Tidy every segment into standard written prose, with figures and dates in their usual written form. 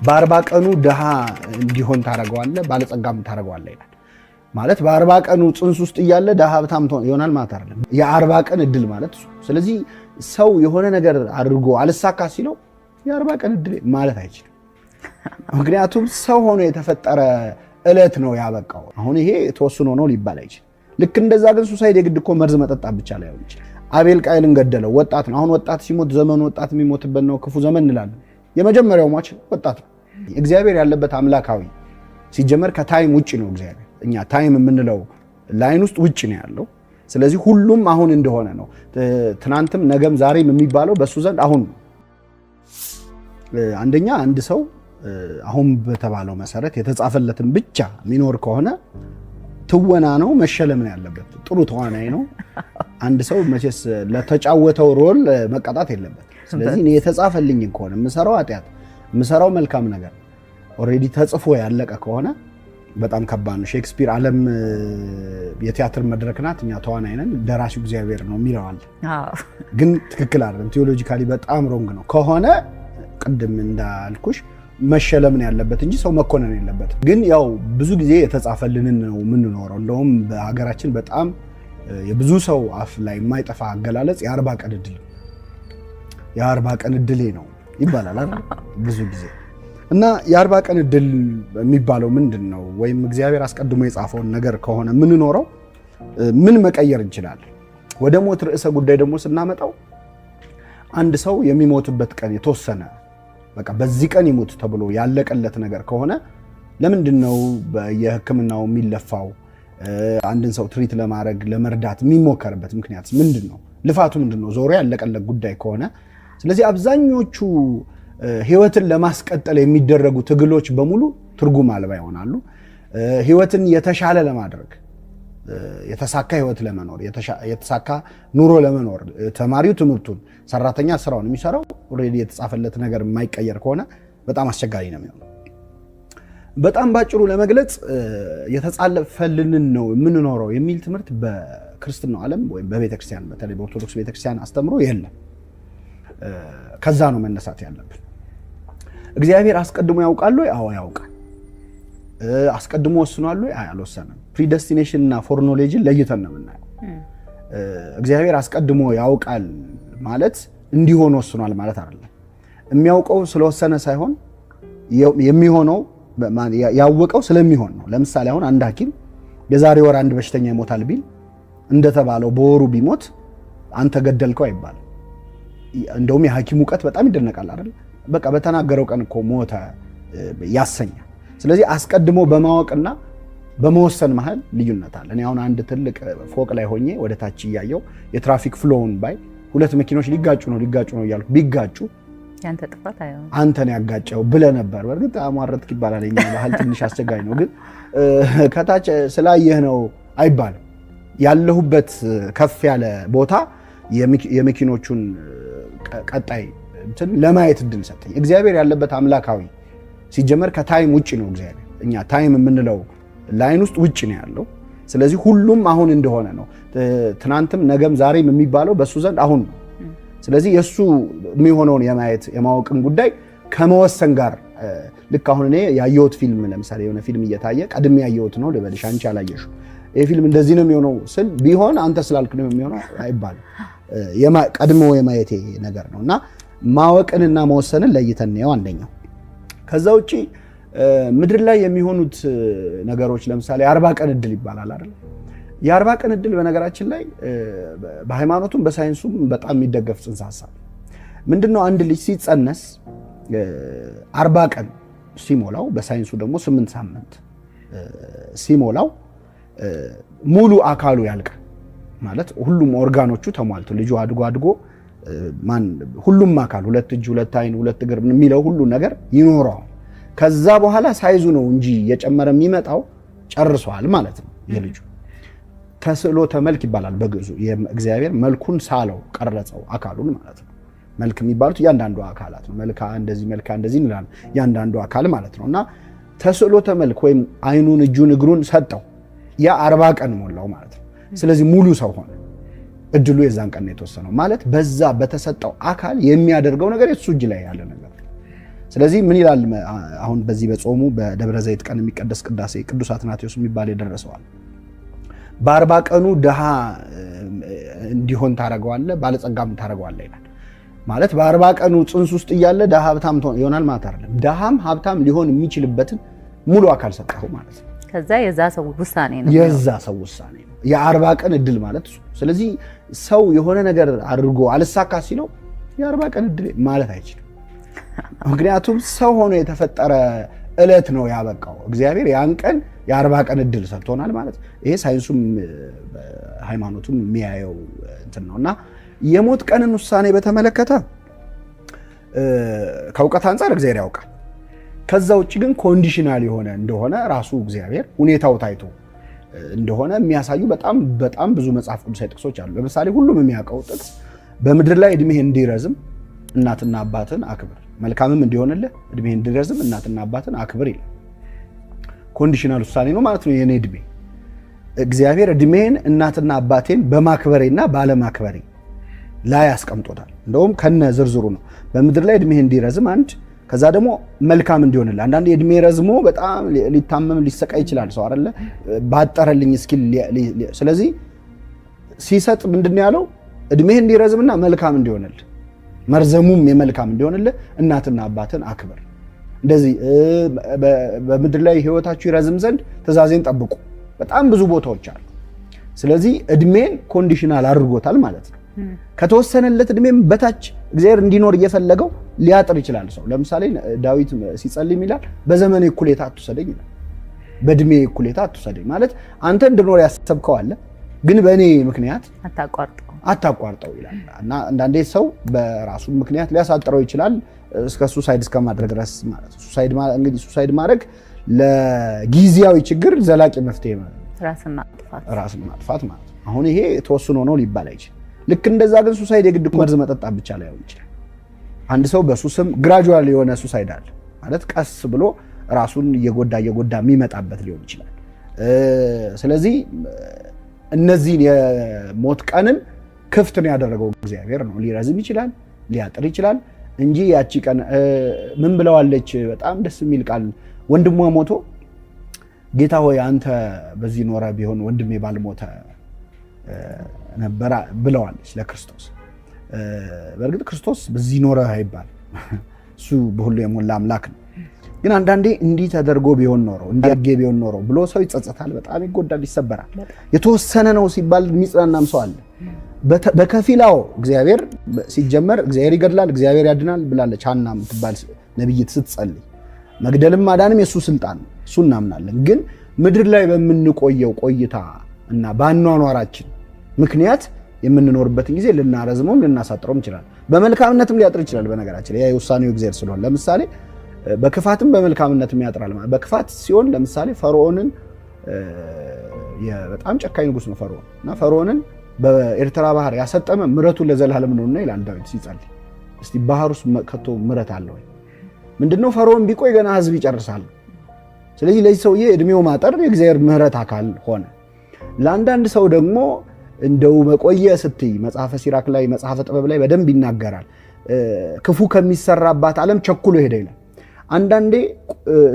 በ40 ቀኑ ድሃ እንዲሆን ታረጋዋለህ ባለጸጋም ታረጋዋለህ ይላል። ማለት በ40 ቀኑ ጽንስ ውስጥ እያለ ድሃ ሀብታም ይሆናል ማለት አይደለም። የ40 ቀን እድል ማለት እሱ። ስለዚህ ሰው የሆነ ነገር አድርጎ አልሳካ ሲለው የ40 ቀን እድል ማለት አይችልም። ምክንያቱም ሰው ሆኖ የተፈጠረ እለት ነው ያበቃው። አሁን ይሄ ተወስኖ ነው ሊባል አይችልም። ልክ እንደዛ ግን ሱሳይድ የግድ እኮ መርዝ መጠጣት ብቻ ላይሆን ይችላል። አቤል ቃየልን ገደለው፣ ወጣት ነው። አሁን ወጣት ሲሞት ዘመኑ ወጣት የሚሞትበት ነው፣ ክፉ ዘመን እንላለን። የመጀመሪያው ሟች ወጣት ነው። እግዚአብሔር ያለበት አምላካዊ ሲጀመር ከታይም ውጪ ነው። እግዚአብሔር እኛ ታይም የምንለው ላይን ውስጥ ውጪ ነው ያለው። ስለዚህ ሁሉም አሁን እንደሆነ ነው። ትናንትም ነገም ዛሬም የሚባለው በሱ ዘንድ አሁን ነው። አንደኛ አንድ ሰው አሁን በተባለው መሰረት የተጻፈለትን ብቻ የሚኖር ከሆነ ትወና ነው መሸለም ነው ያለበት። ጥሩ ተዋናይ ነው። አንድ ሰው መቼስ ለተጫወተው ሮል መቀጣት የለበት። ስለዚህ እኔ የተጻፈልኝ ከሆነ የምሰራው ኃጢአት የምሰራው መልካም ነገር ኦልሬዲ ተጽፎ ያለቀ ከሆነ በጣም ከባድ ነው። ሼክስፒር ዓለም የቲያትር መድረክ ናት፣ እኛ ተዋናይ ነን፣ ደራሲው እግዚአብሔር ነው የሚለዋል። ግን ትክክል አይደለም። ቲዮሎጂካሊ በጣም ሮንግ ነው። ከሆነ ቅድም እንዳልኩሽ መሸለም ነው ያለበት እንጂ ሰው መኮነን የለበት። ግን ያው ብዙ ጊዜ የተጻፈልንን ነው የምንኖረው። እንደውም በሀገራችን በጣም የብዙ ሰው አፍ ላይ የማይጠፋ አገላለጽ የ40 ቀን እድል የ40 ቀን እድሌ ነው ይባላል አይደል? ብዙ ጊዜ እና የ40 ቀን እድል የሚባለው ምንድን ነው? ወይም እግዚአብሔር አስቀድሞ የጻፈውን ነገር ከሆነ የምንኖረው ምን መቀየር እንችላለን? ወደ ሞት ርዕሰ ጉዳይ ደግሞ ስናመጣው አንድ ሰው የሚሞትበት ቀን የተወሰነ በቃ በዚህ ቀን ይሞት ተብሎ ያለቀለት ነገር ከሆነ ለምንድን ነው በየሕክምናው የሚለፋው? አንድን ሰው ትሪት ለማድረግ ለመርዳት የሚሞከርበት ምክንያት ምንድን ነው? ልፋቱ ምንድን ነው? ዞሮ ያለቀለት ጉዳይ ከሆነ ስለዚህ አብዛኞቹ ህይወትን ለማስቀጠል የሚደረጉ ትግሎች በሙሉ ትርጉም አልባ ይሆናሉ። ህይወትን የተሻለ ለማድረግ የተሳካ ህይወት ለመኖር የተሳካ ኑሮ ለመኖር ተማሪው ትምህርቱን፣ ሰራተኛ ስራውን የሚሰራው ኦልሬዲ የተጻፈለት ነገር የማይቀየር ከሆነ በጣም አስቸጋሪ ነው የሚሆነው። በጣም ባጭሩ ለመግለጽ የተጻፈልንን ነው የምንኖረው የሚል ትምህርት በክርስትናው ዓለም ወይም በቤተክርስቲያን በተለይ በኦርቶዶክስ ቤተክርስቲያን አስተምሮ የለም። ከዛ ነው መነሳት ያለብን። እግዚአብሔር አስቀድሞ ያውቃል ወይ? አዎ ያውቃል። አስቀድሞ ወስኗል ወይ? አልወሰነም። ፕሪደስቲኔሽን እና ፎርኖሌጅን ለይተን ነው የምናየው። እግዚአብሔር አስቀድሞ ያውቃል ማለት እንዲሆን ወስኗል ማለት አይደለም። የሚያውቀው ስለወሰነ ሳይሆን የሚሆነው ያወቀው ስለሚሆን ነው። ለምሳሌ አሁን አንድ ሐኪም የዛሬ ወር አንድ በሽተኛ ይሞታል ቢል እንደተባለው በወሩ ቢሞት አንተ ገደልከው አይባልም። እንደውም የሐኪሙ እውቀት በጣም ይደነቃል አይደል? በቃ በተናገረው ቀን እኮ ሞተ ያሰኛል። ስለዚህ አስቀድሞ በማወቅና በመወሰን መሃል ልዩነት አለ። እኔ አሁን አንድ ትልቅ ፎቅ ላይ ሆኜ ወደ ታች እያየው የትራፊክ ፍሎውን ባይ ሁለት መኪኖች ሊጋጩ ነው እያልኩ ቢጋጩ ያንተ ጥፋት አይሆን አንተን ያጋጨው ብለህ ነበር። በእርግጥ አሟረትክ ይባላል። የኛ ባህል ትንሽ አስቸጋሪ ነው። ግን ከታች ስላየህ ነው አይባልም። ያለሁበት ከፍ ያለ ቦታ የመኪኖቹን ቀጣይ እንትን ለማየት እድል ሰጠኝ። እግዚአብሔር ያለበት አምላካዊ ሲጀመር ከታይም ውጪ ነው። እግዚአብሔር እኛ ታይም የምንለው ላይን ውስጥ ውጪ ነው ያለው። ስለዚህ ሁሉም አሁን እንደሆነ ነው። ትናንትም ነገም ዛሬም የሚባለው በሱ ዘንድ አሁን ነው። ስለዚህ የሱ የሚሆነውን የማየት የማወቅን ጉዳይ ከመወሰን ጋር ልክ አሁን እኔ ያየሁት ፊልም ለምሳሌ የሆነ ፊልም እየታየ ቀድሜ ያየሁት ነው ልበልሽ፣ አንቺ አላየሽው። ይሄ ፊልም እንደዚህ ነው የሚሆነው ስል ቢሆን አንተ ስላልክ ነው የሚሆነው አይባልም። ቀድሞ የማየቴ ነገር ነው እና ማወቅንና መወሰንን ለይተን ነው አንደኛው። ከዛ ውጪ ምድር ላይ የሚሆኑት ነገሮች ለምሳሌ 40 ቀን እድል ይባላል አይደል? የ40 ቀን እድል በነገራችን ላይ በሃይማኖቱም በሳይንሱም በጣም የሚደገፍ ጽንሰ ሐሳብ ምንድነው? አንድ ልጅ ሲጸነስ 40 ቀን ሲሞላው በሳይንሱ ደግሞ 8 ሳምንት ሲሞላው ሙሉ አካሉ ያልቃል ማለት ሁሉም ኦርጋኖቹ ተሟልቶ ልጁ አድጎ ሁሉም አካል ሁለት እጅ፣ ሁለት አይን፣ ሁለት እግር የሚለው ሁሉ ነገር ይኖረዋል። ከዛ በኋላ ሳይዙ ነው እንጂ የጨመረ የሚመጣው ጨርሷል ማለት ነው። የልጁ ተስዕሎተ መልክ ይባላል በግዕዙ። እግዚአብሔር መልኩን ሳለው ቀረጸው አካሉን ማለት ነው። መልክ የሚባሉት እያንዳንዱ አካላት ነው። መልካ እንደዚህ እንላለን እያንዳንዱ አካል ማለት ነው። እና ተስዕሎተ መልክ ወይም አይኑን፣ እጁን፣ እግሩን ሰጠው። ያ 40 ቀን ሞላው ማለት ነው። ስለዚህ ሙሉ ሰው ሆነ። እድሉ የዛን ቀን የተወሰነው ማለት በዛ በተሰጠው አካል የሚያደርገው ነገር የሱ እጅ ላይ ያለ ነገር። ስለዚህ ምን ይላል አሁን በዚህ በጾሙ በደብረ ዘይት ቀን የሚቀደስ ቅዳሴ ቅዱስ አትናቴዎስ የሚባል የደረሰዋል። በ40 ቀኑ ድሃ እንዲሆን ታረጋዋለህ ባለጸጋም ታረጋዋለህ ይላል። ማለት በ40 ቀኑ ጽንስ ውስጥ እያለ ድሃ ሀብታም ይሆናል ማለት አይደለም። ድሃም ሀብታም ሊሆን የሚችልበትን ሙሉ አካል ሰጠው ማለት ነው። ከዛ የዛ ሰው ውሳኔ ነው። የዛ ሰው ውሳኔ ነው የ40 ቀን እድል ማለት እሱ። ስለዚህ ሰው የሆነ ነገር አድርጎ አልሳካ ሲለው የ40 ቀን እድል ማለት አይችልም። ምክንያቱም ሰው ሆኖ የተፈጠረ እለት ነው ያበቃው። እግዚአብሔር ያን ቀን የ40 ቀን እድል ሰጥቶናል ማለት ይሄ ሳይንሱም ሃይማኖቱም የሚያየው እንትን ነውና የሞት ቀንን ውሳኔ በተመለከተ ከእውቀት አንፃር እግዚአብሔር ያውቃል። ከዛ ውጭ ግን ኮንዲሽናል የሆነ እንደሆነ ራሱ እግዚአብሔር ሁኔታው ታይቶ እንደሆነ የሚያሳዩ በጣም ብዙ መጽሐፍ ቅዱሳዊ ጥቅሶች አሉ። ለምሳሌ ሁሉም የሚያውቀው ጥቅስ በምድር ላይ እድሜህ እንዲረዝም እናትና አባትን አክብር፣ መልካምም እንዲሆንልህ እድሜህ እንዲረዝም እናትና አባትን አክብር ይላል። ኮንዲሽናል ውሳኔ ነው ማለት ነው። የኔ እድሜ እግዚአብሔር እድሜን እናትና አባቴን በማክበሬና ባለማክበሬ ላይ ያስቀምጦታል። እንደውም ከነ ዝርዝሩ ነው። በምድር ላይ እድሜህ እንዲረዝም አንድ፣ ከዛ ደግሞ መልካም እንዲሆንልህ። አንዳንዴ እድሜ ረዝሞ በጣም ሊታመም ሊሰቃይ ይችላል ሰው አይደለ ባጠረልኝ እስኪል። ስለዚህ ሲሰጥ ምንድነው ያለው? እድሜህ እንዲረዝምና መልካም እንዲሆንልህ፣ መርዘሙም የመልካም እንዲሆንልህ እናትና አባትን አክብር። እንደዚህ በምድር ላይ ህይወታችሁ ይረዝም ዘንድ ትእዛዜን ጠብቁ። በጣም ብዙ ቦታዎች አሉ። ስለዚህ እድሜን ኮንዲሽናል አድርጎታል ማለት ነው። ከተወሰነለት እድሜም በታች እግዚአብሔር እንዲኖር እየፈለገው ሊያጥር ይችላል ሰው። ለምሳሌ ዳዊት ሲጸልይ ይላል በዘመኔ እኩሌታ አትውሰደኝ ይላል። በእድሜ እኩሌታ አትውሰደኝ ማለት አንተ እንድኖር ያሰብከው አለ፣ ግን በእኔ ምክንያት አታቋርጠው ይላል። እና አንዳንዴ ሰው በራሱ ምክንያት ሊያሳጥረው ይችላል እስከ ሱሳይድ እስከማድረግ ድረስ ማለት ነው። ሱሳይድ ማድረግ ለጊዜያዊ ችግር ዘላቂ መፍትሄ ነው፣ ራስን ማጥፋት ማለት ነው። አሁን ይሄ ተወስኖ ነው ሊባል አይችልም። ልክ እንደዛ ግን ሱሳይድ የግድ መርዝ መጠጣት ብቻ ላይሆን ይችላል። አንድ ሰው በሱስም ግራጁዋል የሆነ ሱሳይድ አለ ማለት ቀስ ብሎ ራሱን እየጎዳ የሚመጣበት ሊሆን ይችላል። ስለዚህ እነዚህን የሞት ቀንን ክፍት ነው ያደረገው እግዚአብሔር ነው። ሊረዝም ይችላል፣ ሊያጥር ይችላል እንጂ ያቺ ቀን ምን ብለዋለች? በጣም ደስ የሚል ቃል ወንድሟ ሞቶ ጌታ ሆይ አንተ በዚህ ኖረ ቢሆን ወንድሜ ባልሞተ ነበር ብለዋለች ለክርስቶስ። በእርግጥ ክርስቶስ በዚህ ኖረ አይባል፣ እሱ በሁሉ የሞላ አምላክ ነው። ግን አንዳንዴ እንዲህ ተደርጎ ቢሆን ኖሮ እንዲያርጌ ቢሆን ኖሮ ብሎ ሰው ይጸጸታል፣ በጣም ይጎዳል፣ ይሰበራል። የተወሰነ ነው ሲባል የሚጽናናም ሰው አለ። በከፊላው እግዚአብሔር ሲጀመር እግዚአብሔር ይገድላል እግዚአብሔር ያድናል ብላለች ሐና የምትባል ነብይት ስትጸልይ። መግደልም ማዳንም የሱ ስልጣን ነው፣ እሱ እናምናለን። ግን ምድር ላይ በምንቆየው ቆይታ እና ባኗኗራችን ምክንያት የምንኖርበትን ጊዜ ልናረዝመው ልናሳጥረው እንችላለን። በመልካምነትም ሊያጥር ይችላል። በነገራችን ላይ የውሳኔው እግዚአብሔር ስለሆነ ለምሳሌ በክፋትም በመልካምነትም ያጥራል። በክፋት ሲሆን ለምሳሌ ፈርዖንን በጣም ጨካኝ ንጉስ ነው ፈርዖን እና ፈርዖንን በኤርትራ ባህር ያሰጠመ ምሕረቱ ለዘላለም ነውና ይላል ዳዊት ሲጸልይ። እስቲ ባህር ውስጥ ከቶ ምሕረት አለ ወይ? ምንድነው ፈርዖን ቢቆይ ገና ህዝብ ይጨርሳል። ስለዚህ ለዚህ ሰውዬ እድሜው ማጠር የእግዚአብሔር ምሕረት አካል ሆነ። ለአንዳንድ ሰው ደግሞ እንደው መቆየ ስትይ መጽሐፈ ሲራክ ላይ መጽሐፈ ጥበብ ላይ በደንብ ይናገራል። ክፉ ከሚሰራባት ዓለም ቸኩሎ ሄደ ይላል። አንዳንዴ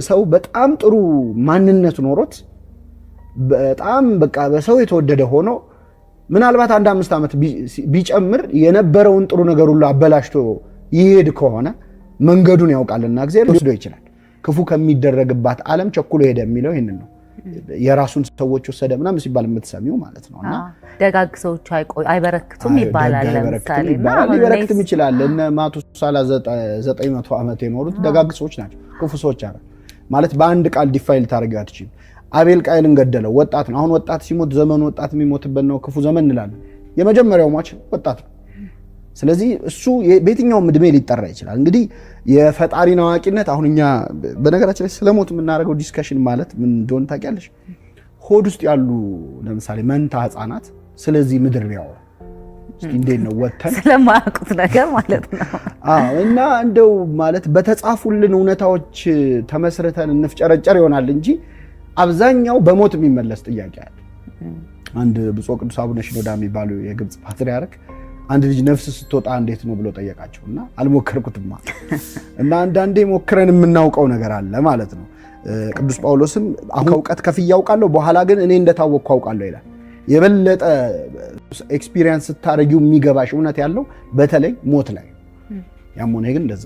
ሰው በጣም ጥሩ ማንነት ኖሮት በጣም በቃ በሰው የተወደደ ሆኖ ምናልባት 1-5 ዓመት ቢጨምር የነበረውን ጥሩ ነገር ሁሉ አበላሽቶ ይሄድ ከሆነ መንገዱን ያውቃልና እግዚአብሔር ወስዶ ይችላል። ክፉ ከሚደረግባት ዓለም ቸኩሎ ሄደ የሚለው ይሄንን ነው። የራሱን ሰዎች ወሰደ ምናምን ሲባል የምትሰሚው ማለት ነውና ደጋግ ሰዎች አይበረክቱም ይባላል። ለምሳሌ ሊበረክትም ይችላል። እነ ማቱሳላ 900 ዓመት የኖሩት ደጋግ ሰዎች ናቸው። ክፉ ሰዎች አረ ማለት በአንድ ቃል ዲፋይል ታደርጊው አትችልም። አቤል ቃየልን ገደለው፣ ወጣት ነው። አሁን ወጣት ሲሞት ዘመኑ ወጣት የሚሞትበት ነው፣ ክፉ ዘመን እንላለን። የመጀመሪያው ሟች ወጣት ነው። ስለዚህ እሱ በየትኛውም እድሜ ሊጠራ ይችላል። እንግዲህ የፈጣሪን አዋቂነት አሁን እኛ በነገራችን ላይ ስለሞት የምናደርገው ዲስከሽን ማለት ምን እንደሆነ ታውቂያለሽ? ሆድ ውስጥ ያሉ ለምሳሌ መንታ ህፃናት ስለዚህ ምድር ቢያወሩ እስቲ እንዴት ነው ወተን ስለማያውቁት ነገር ማለት ነው። እና እንደው ማለት በተጻፉልን እውነታዎች ተመስርተን እንፍጨረጨር ይሆናል እንጂ አብዛኛው በሞት የሚመለስ ጥያቄ አለ። አንድ ብፁዕ ቅዱስ አቡነ ሽኖዳ የሚባሉ የግብጽ ፓትርያርክ አንድ ልጅ ነፍስ ስትወጣ እንዴት ነው ብሎ ጠየቃቸውና አልሞከርኩትማ እና አንዳንዴ ሞክረን የምናውቀው ነገር አለ ማለት ነው። ቅዱስ ጳውሎስም አሁን እውቀት ከፍዬ አውቃለሁ በኋላ ግን እኔ እንደታወቅኩ አውቃለሁ ይላል። የበለጠ ኤክስፒሪየንስ ስታረጊው የሚገባሽ እውነት ያለው በተለይ ሞት ላይ ያም ሆነ ግን እንደዛ